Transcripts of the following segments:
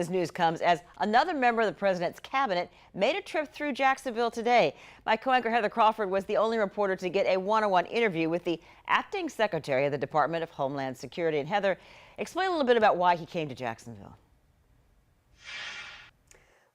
This news comes as another member of the president's cabinet made a trip through Jacksonville today. My co-anchor Heather Crawford was the only reporter to get a one-on-one interview with the acting secretary of the Department of Homeland Security. And Heather, explain a little bit about why he came to Jacksonville.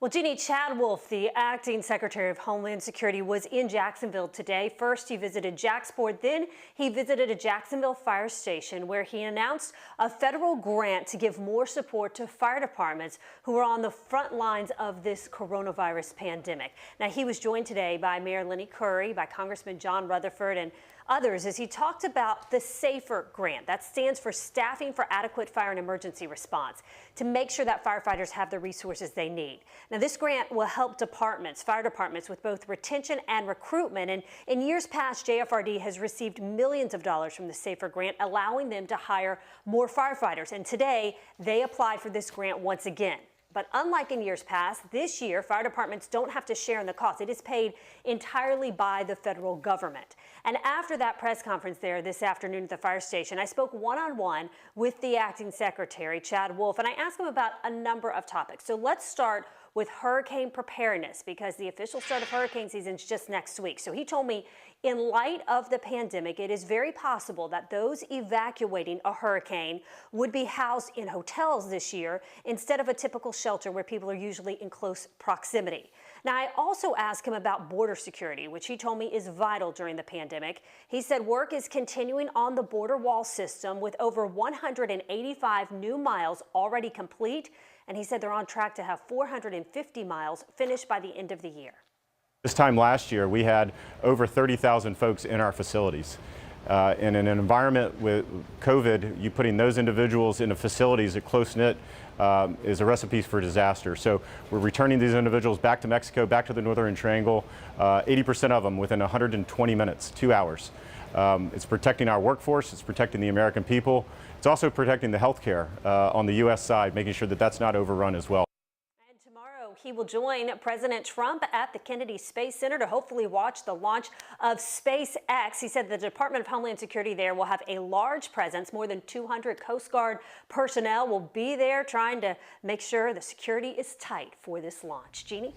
Well, Jeannie, Chad Wolf, the acting secretary of Homeland Security, was in Jacksonville today. First, he visited JaxPort, then he visited a Jacksonville fire station where he announced a federal grant to give more support to fire departments who are on the front lines of this coronavirus pandemic. Now, he was joined today by Mayor Lenny Curry, by Congressman John Rutherford, and others as he talked about the SAFER grant. That stands for Staffing for Adequate Fire and Emergency Response, to make sure that firefighters have the resources they need. Now, this grant will help fire departments with both retention and recruitment. And in years past, JFRD has received millions of dollars from the SAFER grant, allowing them to hire more firefighters. And today, they applied for this grant once again. But unlike in years past, this year, fire departments don't have to share in the cost. It is paid entirely by the federal government. And after that press conference there this afternoon at the fire station, I spoke one-on-one with the acting secretary, Chad Wolf, and I asked him about a number of topics. So let's start with hurricane preparedness, because the official start of hurricane season is just next week. So he told me, in light of the pandemic, it is very possible that those evacuating a hurricane would be housed in hotels this year instead of a typical shelter where people are usually in close proximity. Now, I also asked him about border security, which he told me is vital during the pandemic. He said work is continuing on the border wall system with over 185 new miles already complete. And he said they're on track to have 450 miles finished by the end of the year. This time last year, we had over 30,000 folks in our facilities. In an environment with COVID, you putting those individuals into facilities at close-knit is a recipe for disaster. So we're returning these individuals back to Mexico, back to the Northern Triangle, 80% of them within 120 minutes, 2 hours. It's protecting our workforce, it's protecting the American people. It's also protecting the health care on the U.S. side, making sure that that's not overrun as well. And tomorrow, he will join President Trump at the Kennedy Space Center to hopefully watch the launch of SpaceX. He said the Department of Homeland Security there will have a large presence. More than 200 Coast Guard personnel will be there trying to make sure the security is tight for this launch. Jeannie?